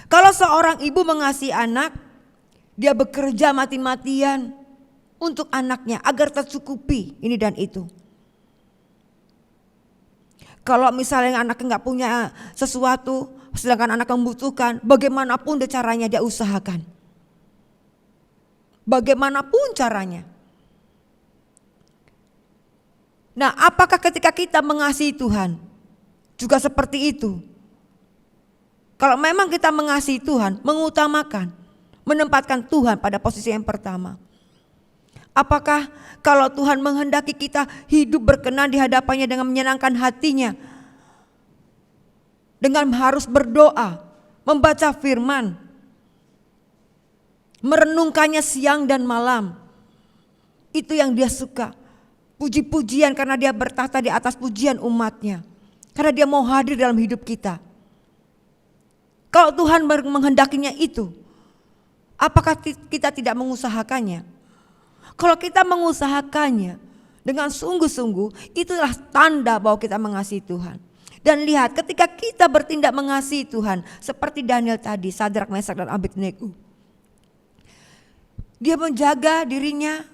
Kalau seorang ibu mengasihi anak, dia bekerja mati-matian untuk anaknya agar tercukupi ini dan itu. Kalau misalnya anaknya nggak punya sesuatu, sedangkan anak membutuhkan, bagaimanapun caranya dia usahakan. Bagaimanapun caranya. Nah, apakah ketika kita mengasihi Tuhan juga seperti itu? Kalau memang kita mengasihi Tuhan, mengutamakan, menempatkan Tuhan pada posisi yang pertama. Apakah kalau Tuhan menghendaki kita hidup berkenan di hadapannya dengan menyenangkan hatinya, dengan harus berdoa, membaca firman, merenungkannya siang dan malam, itu yang dia suka. Puji-pujian karena dia bertahta di atas pujian umatnya. Karena dia mau hadir dalam hidup kita. Kalau Tuhan menghendakinya itu, apakah kita tidak mengusahakannya? Kalau kita mengusahakannya dengan sungguh-sungguh, itulah tanda bahwa kita mengasihi Tuhan. Dan lihat ketika kita bertindak mengasihi Tuhan, seperti Daniel tadi, Sadrak, Mesak dan Abednego. Dia menjaga dirinya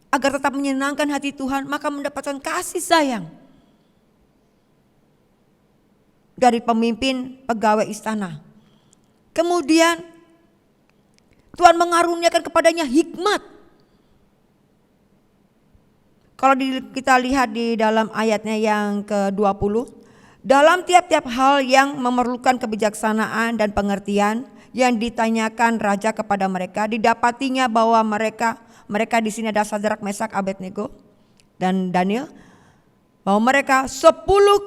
agar tetap menyenangkan hati Tuhan, maka mendapatkan kasih sayang dari pemimpin pegawai istana. Kemudian Tuhan mengaruniakan kepadanya hikmat. Kalau kita lihat di dalam ayatnya yang ke-20, dalam tiap-tiap hal yang memerlukan kebijaksanaan dan pengertian yang ditanyakan raja kepada mereka, didapatinya bahwa mereka di sini ada Sadrak, Mesak, Abednego dan Daniel, bahwa mereka 10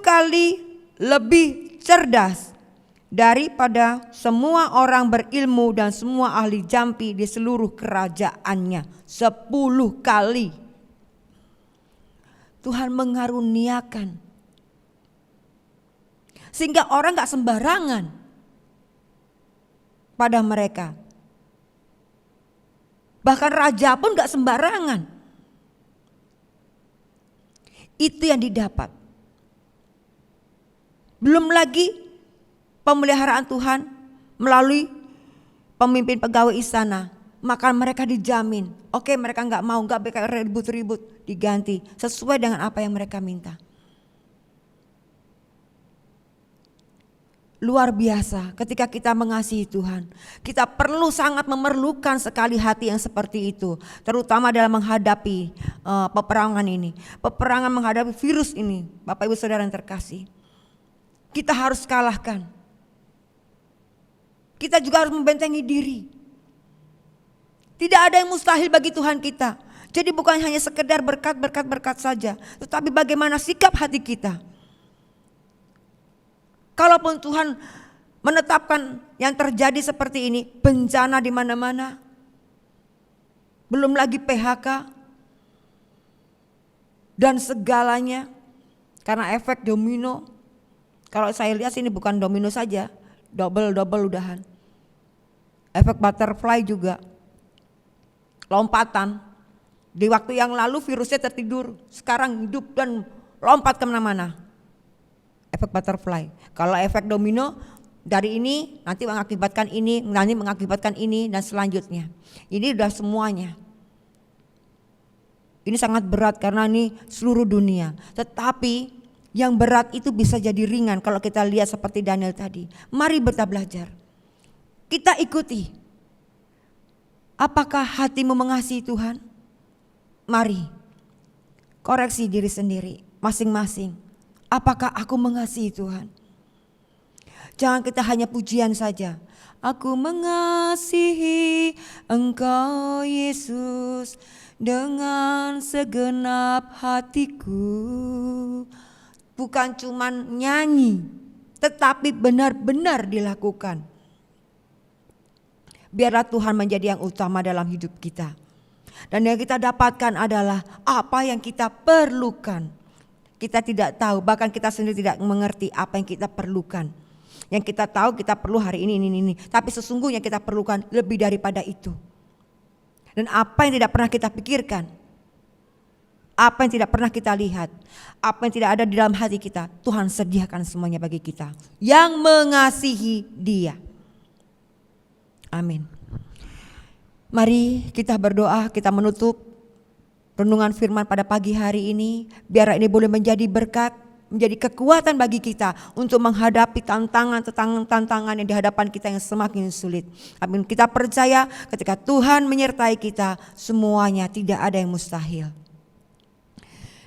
kali lebih cerdas daripada semua orang berilmu dan semua ahli jampi di seluruh kerajaannya. 10 kali. Tuhan mengaruniakan sehingga orang gak sembarangan pada mereka. Bahkan raja pun gak sembarangan. Itu yang didapat. Belum lagi pemeliharaan Tuhan melalui pemimpin pegawai istana. Maka mereka dijamin. Oke, mereka gak mau, gak ribut-ribut, diganti sesuai dengan apa yang mereka minta. Luar biasa ketika kita mengasihi Tuhan. Kita perlu sangat memerlukan sekali hati yang seperti itu. Terutama dalam menghadapi peperangan ini. Peperangan menghadapi virus ini. Bapak Ibu Saudara yang terkasih. Kita harus kalahkan. Kita juga harus membentengi diri. Tidak ada yang mustahil bagi Tuhan kita. Jadi bukan hanya sekedar berkat saja. Tetapi bagaimana sikap hati kita. Kalaupun Tuhan menetapkan yang terjadi seperti ini, bencana di mana-mana, belum lagi PHK, dan segalanya. Karena efek domino. Kalau saya lihat sini bukan domino saja, double udahan. Efek butterfly juga. Lompatan. Di waktu yang lalu virusnya tertidur, sekarang hidup dan lompat kemana-mana. Efek butterfly. Kalau efek domino, dari ini nanti mengakibatkan ini, dan selanjutnya. Ini udah semuanya. Ini sangat berat karena ini seluruh dunia. Tetapi yang berat itu bisa jadi ringan kalau kita lihat seperti Daniel tadi. Mari kita belajar. Kita ikuti. Apakah hatimu mengasihi Tuhan? Mari koreksi diri sendiri masing-masing. Apakah aku mengasihi Tuhan? Jangan kita hanya pujian saja. Aku mengasihi Engkau Yesus dengan segenap hatiku. Bukan cuman nyanyi, tetapi benar-benar dilakukan. Biarlah Tuhan menjadi yang utama dalam hidup kita. Dan yang kita dapatkan adalah apa yang kita perlukan. Kita tidak tahu, bahkan kita sendiri tidak mengerti apa yang kita perlukan. Yang kita tahu kita perlu hari ini. Tapi sesungguhnya kita perlukan lebih daripada itu. Dan apa yang tidak pernah kita pikirkan, apa yang tidak pernah kita lihat, apa yang tidak ada di dalam hati kita, Tuhan sediakan semuanya bagi kita yang mengasihi Dia. Amin. Mari kita berdoa, kita menutup renungan firman pada pagi hari ini. Biar ini boleh menjadi berkat, menjadi kekuatan bagi kita untuk menghadapi tantangan yang di hadapan kita yang semakin sulit. Amin. Kita percaya ketika Tuhan menyertai kita, semuanya tidak ada yang mustahil.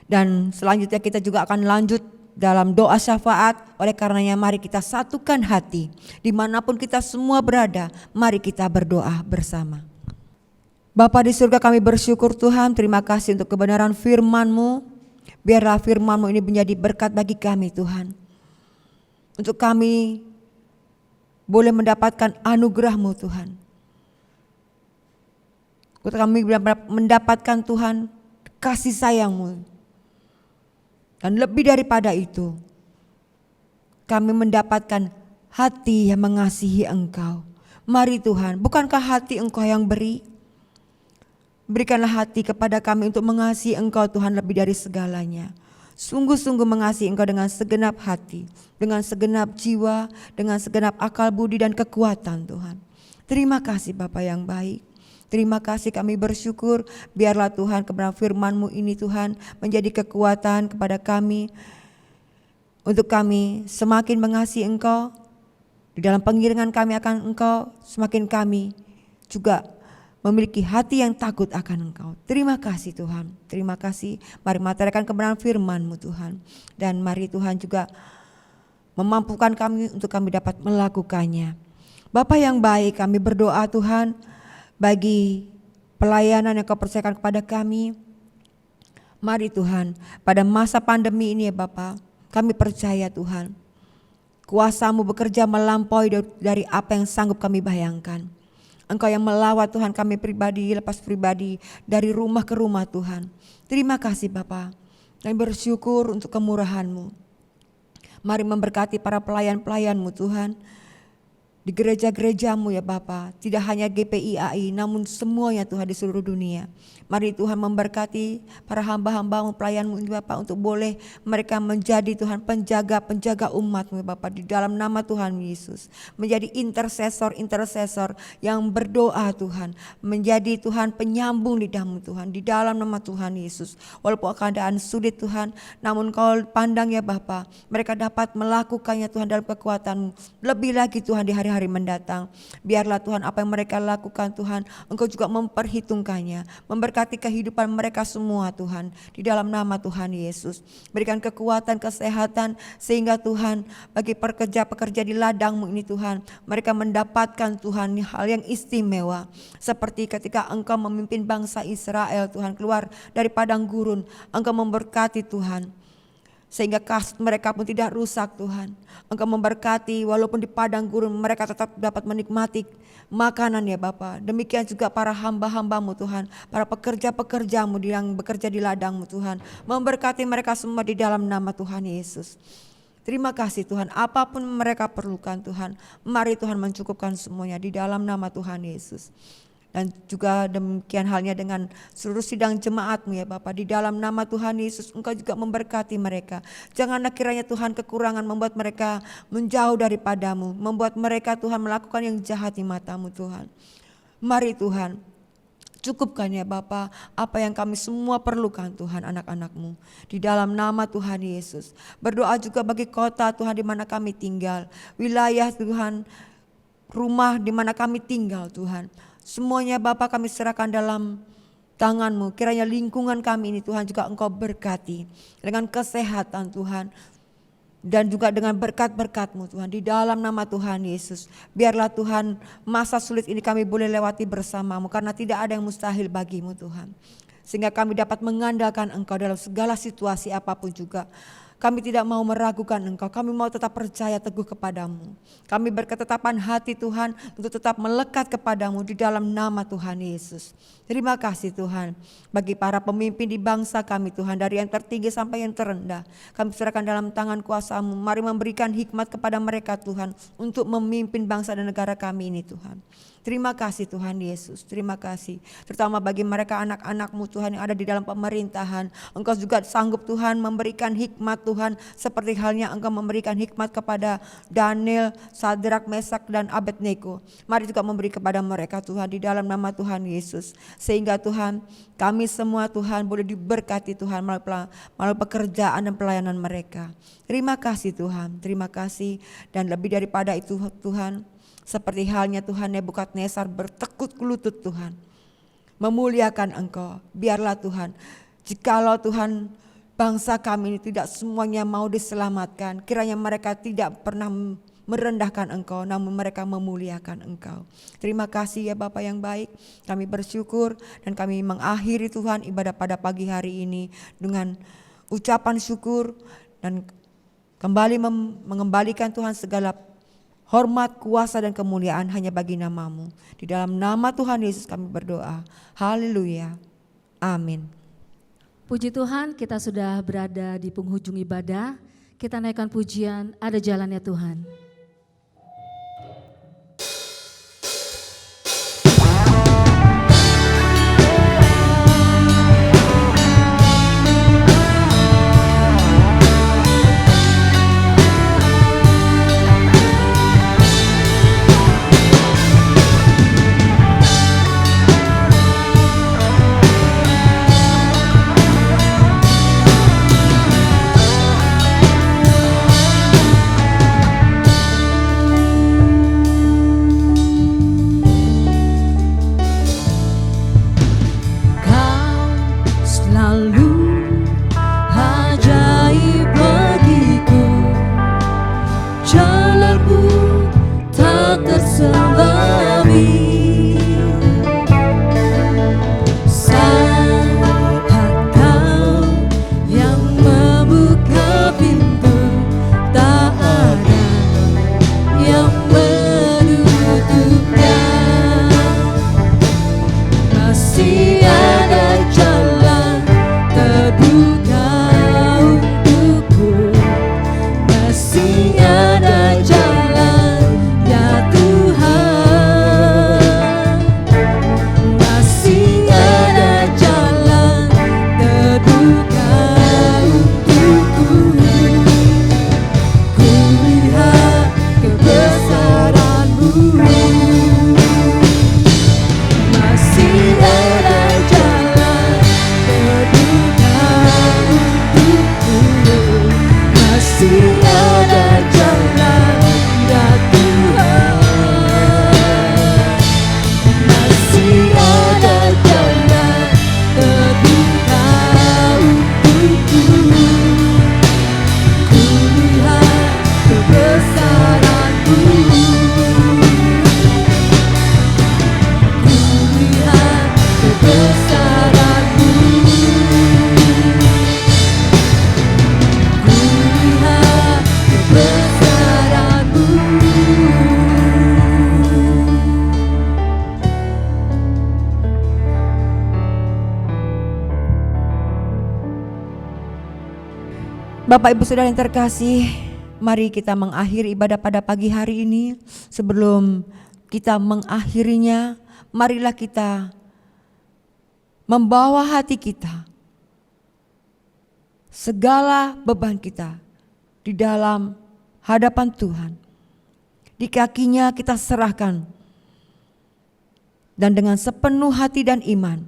Dan selanjutnya kita juga akan lanjut dalam doa syafaat. Oleh karenanya mari kita satukan hati. Dimanapun kita semua berada, mari kita berdoa bersama. Bapa di surga, kami bersyukur Tuhan, terima kasih untuk kebenaran firman-Mu. Biarlah firman-Mu ini menjadi berkat bagi kami Tuhan. Untuk kami boleh mendapatkan anugerah-Mu Tuhan. Untuk kami mendapatkan Tuhan kasih sayang-Mu. Dan lebih daripada itu, kami mendapatkan hati yang mengasihi Engkau. Mari Tuhan, bukankah hati Engkau yang beri? Berikanlah hati kepada kami untuk mengasihi Engkau Tuhan lebih dari segalanya. Sungguh-sungguh mengasihi Engkau dengan segenap hati, dengan segenap jiwa, dengan segenap akal budi dan kekuatan Tuhan. Terima kasih Bapa yang baik. Terima kasih, kami bersyukur. Biarlah Tuhan kebenaran firman-Mu ini Tuhan menjadi kekuatan kepada kami. Untuk kami semakin mengasihi Engkau. Di dalam pengiringan kami akan Engkau, semakin kami juga memiliki hati yang takut akan Engkau. Terima kasih Tuhan, terima kasih. Mari materikan kebenaran firman-Mu Tuhan. Dan mari Tuhan juga memampukan kami untuk kami dapat melakukannya. Bapa yang baik, kami berdoa Tuhan bagi pelayanan yang Kau percayakan kepada kami. Mari Tuhan, pada masa pandemi ini ya Bapa, kami percaya Tuhan, kuasa-Mu bekerja melampaui dari apa yang sanggup kami bayangkan. Engkau yang melawat Tuhan kami pribadi, lepas pribadi, dari rumah ke rumah Tuhan. Terima kasih Bapa. Kami bersyukur untuk kemurahan-Mu. Mari memberkati para pelayan-pelayan-Mu Tuhan. Di gereja-gereja-Mu ya Bapa, tidak hanya GPIAI namun semuanya Tuhan di seluruh dunia. Mari Tuhan memberkati para hamba-hamba-Mu, pelayan-Mu ini Bapa, untuk boleh mereka menjadi Tuhan penjaga umat-Mu ya Bapa, di dalam nama Tuhan Yesus. Menjadi intercessor yang berdoa Tuhan, menjadi Tuhan penyambung lidah-Mu Tuhan, di dalam nama Tuhan Yesus. Walaupun keadaan sulit Tuhan, namun Kau pandang ya Bapa, mereka dapat melakukannya Tuhan dalam kekuatan-Mu. Lebih lagi Tuhan di hari-hari mendatang, biarlah Tuhan apa yang mereka lakukan Tuhan, Engkau juga memperhitungkannya, memberkati kehidupan mereka semua Tuhan, di dalam nama Tuhan Yesus. Berikan kekuatan, kesehatan, sehingga Tuhan bagi pekerja-pekerja di ladang-Mu ini Tuhan, mereka mendapatkan Tuhan hal yang istimewa, seperti ketika Engkau memimpin bangsa Israel Tuhan keluar dari padang gurun, Engkau memberkati Tuhan sehingga kasut mereka pun tidak rusak Tuhan. Engkau memberkati walaupun di padang gurun mereka tetap dapat menikmati makanan ya Bapa. Demikian juga para hamba-hambamu Tuhan, para pekerja-pekerjamu yang bekerja di ladangmu Tuhan. Memberkati mereka semua di dalam nama Tuhan Yesus. Terima kasih Tuhan, apapun mereka perlukan Tuhan, mari Tuhan mencukupkan semuanya di dalam nama Tuhan Yesus. Dan juga demikian halnya dengan seluruh sidang jemaat-Mu ya Bapa. Di dalam nama Tuhan Yesus Engkau juga memberkati mereka. Janganlah kiranya Tuhan kekurangan membuat mereka menjauh daripada-Mu. Membuat mereka Tuhan melakukan yang jahat di mata-Mu Tuhan. Mari Tuhan, cukupkan ya Bapa apa yang kami semua perlukan Tuhan anak-anak-Mu. Di dalam nama Tuhan Yesus. Berdoa juga bagi kota Tuhan di mana kami tinggal. Wilayah Tuhan, rumah di mana kami tinggal Tuhan. Semuanya Bapa kami serahkan dalam tangan-Mu. Kiranya lingkungan kami ini Tuhan juga Engkau berkati. Dengan kesehatan Tuhan. Dan juga dengan berkat-berkat-Mu Tuhan. Di dalam nama Tuhan Yesus. Biarlah Tuhan masa sulit ini kami boleh lewati bersama-Mu. Karena tidak ada yang mustahil bagi-Mu Tuhan. Sehingga kami dapat mengandalkan Engkau dalam segala situasi apapun juga. Kami tidak mau meragukan Engkau, kami mau tetap percaya teguh kepadamu. Kami berketetapan hati Tuhan untuk tetap melekat kepadamu di dalam nama Tuhan Yesus. Terima kasih Tuhan bagi para pemimpin di bangsa kami Tuhan, dari yang tertinggi sampai yang terendah. Kami serahkan dalam tangan kuasa-Mu, mari memberikan hikmat kepada mereka Tuhan untuk memimpin bangsa dan negara kami ini Tuhan. Terima kasih Tuhan Yesus, terima kasih. Terutama bagi mereka anak-anak-Mu Tuhan yang ada di dalam pemerintahan. Engkau juga sanggup Tuhan memberikan hikmat Tuhan. Seperti halnya Engkau memberikan hikmat kepada Daniel, Sadrak, Mesak dan Abednego. Mari juga memberi kepada mereka Tuhan di dalam nama Tuhan Yesus. Sehingga Tuhan kami semua Tuhan boleh diberkati Tuhan melalui pekerjaan dan pelayanan mereka. Terima kasih Tuhan, terima kasih. Dan lebih daripada itu Tuhan, seperti halnya Tuhan Nebukadnezar bertekuk lutut Tuhan, memuliakan Engkau. Biarlah Tuhan, jikalau Tuhan bangsa kami ini tidak semuanya mau diselamatkan, kiranya mereka tidak pernah merendahkan Engkau, namun mereka memuliakan Engkau. Terima kasih ya Bapa yang baik, kami bersyukur dan kami mengakhiri Tuhan ibadah pada pagi hari ini dengan ucapan syukur dan kembali mengembalikan Tuhan segala hormat, kuasa dan kemuliaan hanya bagi nama-Mu. Di dalam nama Tuhan Yesus kami berdoa. Haleluya. Amin. Puji Tuhan, kita sudah berada di penghujung ibadah. Kita naikkan pujian, ada jalannya Tuhan. Bapak Ibu Saudara yang terkasih, mari kita mengakhiri ibadah pada pagi hari ini. Sebelum kita mengakhirinya, marilah kita membawa hati kita, segala beban kita di dalam hadapan Tuhan. Di kakinya kita serahkan. Dan dengan sepenuh hati dan iman,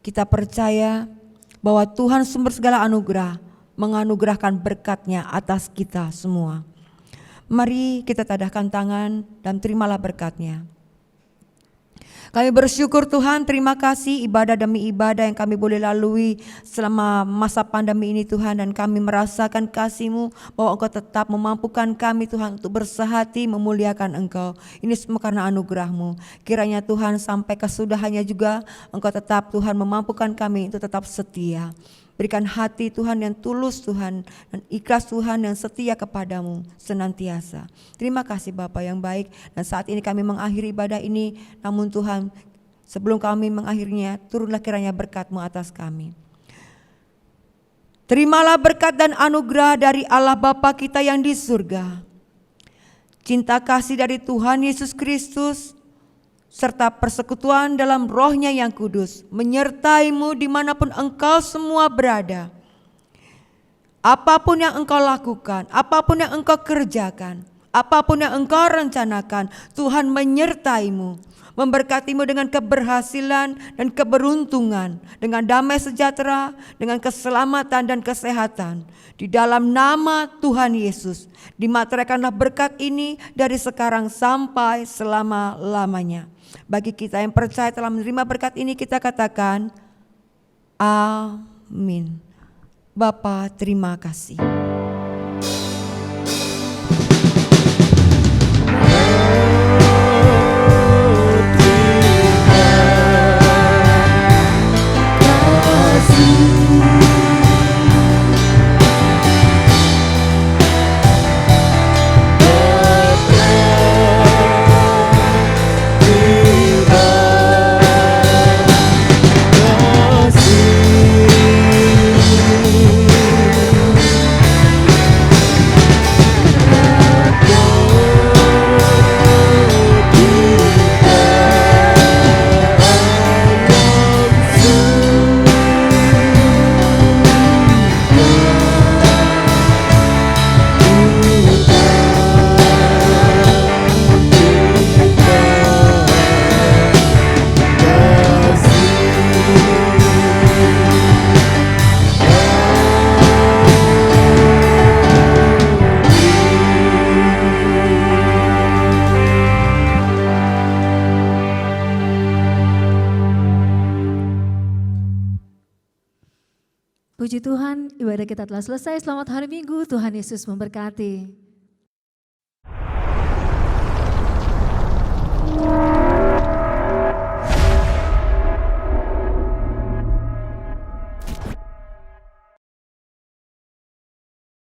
kita percaya bahwa Tuhan sumber segala anugerah menganugerahkan berkat-Nya atas kita semua. Mari kita tadahkan tangan dan terimalah berkat-Nya. Kami bersyukur Tuhan, terima kasih ibadah demi ibadah yang kami boleh lalui selama masa pandemi ini Tuhan. Dan kami merasakan kasih-Mu bahwa Engkau tetap memampukan kami Tuhan untuk bersehati memuliakan Engkau. Ini semua karena anugerah-Mu. Kiranya Tuhan sampai kesudahannya juga Engkau tetap Tuhan memampukan kami untuk tetap setia. Berikan hati Tuhan yang tulus Tuhan dan ikhlas Tuhan yang setia kepadamu senantiasa. Terima kasih Bapa yang baik, dan saat ini kami mengakhiri ibadah ini. Namun Tuhan, sebelum kami mengakhirinya, turunlah kiranya berkat-Mu atas kami. Terimalah berkat dan anugerah dari Allah Bapa kita yang di surga, cinta kasih dari Tuhan Yesus Kristus, serta persekutuan dalam Roh-Nya yang kudus menyertai-mu dimanapun engkau semua berada. Apapun yang engkau lakukan, apapun yang engkau kerjakan, apapun yang engkau rencanakan, Tuhan menyertai-mu, memberkati-mu dengan keberhasilan dan keberuntungan, dengan damai sejahtera, dengan keselamatan dan kesehatan. Di dalam nama Tuhan Yesus, dimateraikanlah berkat ini dari sekarang sampai selama-lamanya. Bagi kita yang percaya telah menerima berkat ini, kita katakan amin. Bapa, terima kasih. Puji Tuhan, ibadah kita telah selesai. Selamat hari Minggu, Tuhan Yesus memberkati.